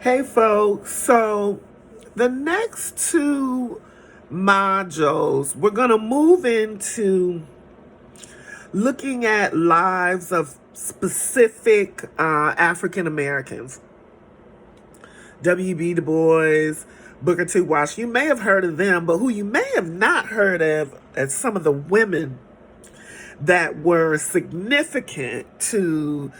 Hey folks, so the next two modules, we're going to move into looking at lives of specific African Americans. W.B. Du Bois, Booker T. Washington. You may have heard of them, but who you may have not heard of as some of the women that were significant to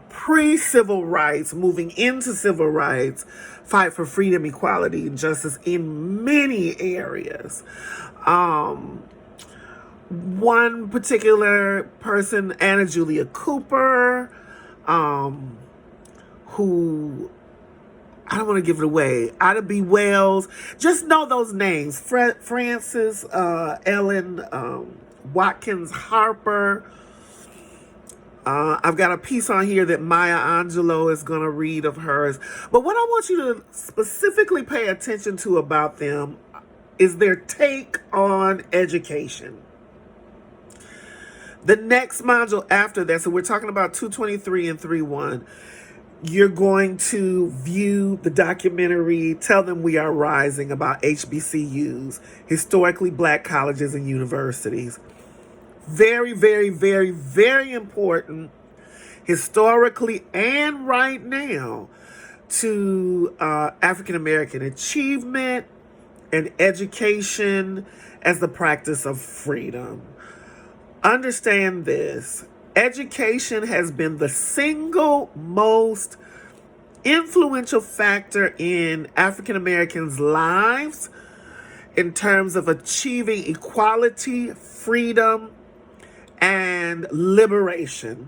pre-civil rights, moving into civil rights, fight for freedom, equality, and justice in many areas. One particular person, Anna Julia Cooper, who, I don't want to give it away, Ida B. Wells, just know those names, Frances Ellen Watkins Harper. I've got a piece on here that Maya Angelou is going to read of hers. But what I want you to specifically pay attention to about them is their take on education. The next module after that, so we're talking about 223 and 31, you're going to view the documentary Tell Them We Are Rising about HBCUs, historically black colleges and universities. Very, very, very, very important historically and right now to African American achievement and education as the practice of freedom. Understand this. Education has been the single most influential factor in African Americans' lives in terms of achieving equality, freedom, and liberation.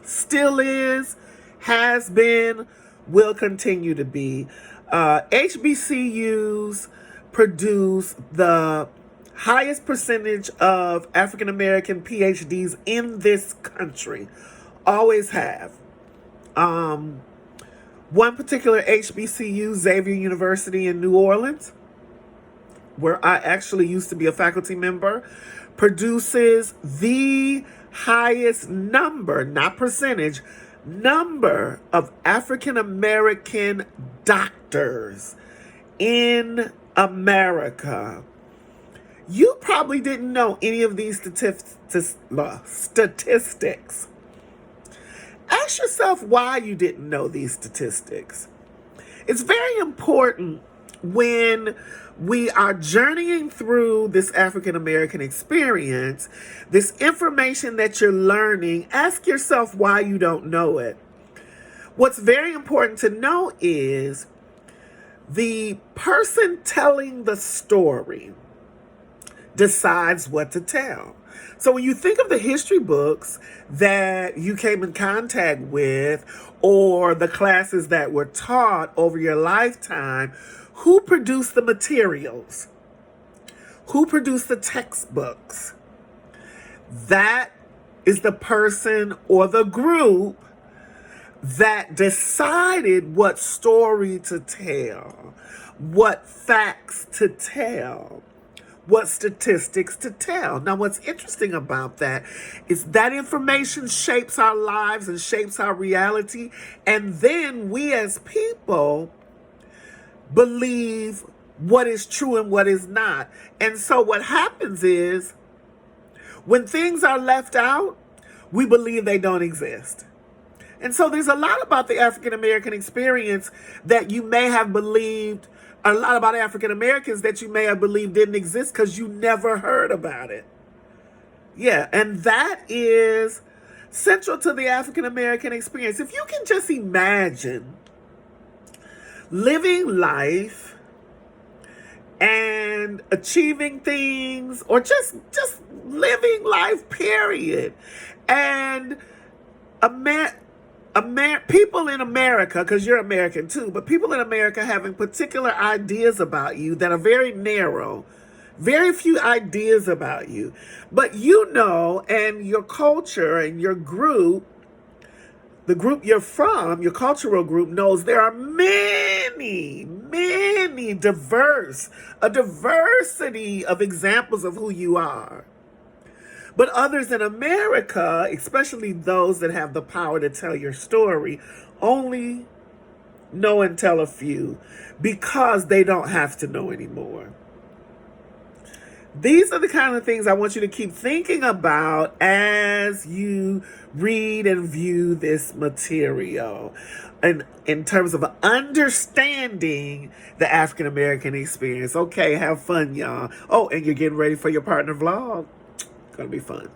Still is, has been, will continue to be. HBCUs produce the highest percentage of African American PhDs in this country. Always have. One particular HBCU, Xavier University in New Orleans, where I actually used to be a faculty member, produces the highest number, not percentage, number of African American doctors in America. You probably didn't know any of these statistics. Ask yourself why you didn't know these statistics. It's very important when we are journeying through this African American experience, this information that you're learning, ask yourself why you don't know it. What's very important to know is the person telling the story decides what to tell. So when you think of the history books that you came in contact with or the classes that were taught over your lifetime, who produced the materials? Who produced the textbooks? That is the person or the group that decided what story to tell, what facts to tell, what statistics to tell. Now, what's interesting about that is that information shapes our lives and shapes our reality. And then we as people believe what is true and what is not. And so what happens is when things are left out, we believe they don't exist. And so there's a lot about the African American experience that you may have believed, a lot about African Americans that you may have believed didn't exist because you never heard about it. Yeah, and that is central to the African American experience. If you can just imagine living life and achieving things, or just living life, period. And people in America, because you're American too, but people in America having particular ideas about you that are very narrow, very few ideas about you. But you know, and your culture and your group, the group you're from, your cultural group knows there are many a diversity of examples of who you are. But others in America, especially those that have the power to tell your story, only know and tell a few because they don't have to know anymore. These are the kind of things I want you to keep thinking about as you read and view this material. And in terms of understanding the African American experience. Okay, have fun, y'all. Oh, and you're getting ready for your partner vlog. It's gonna be fun.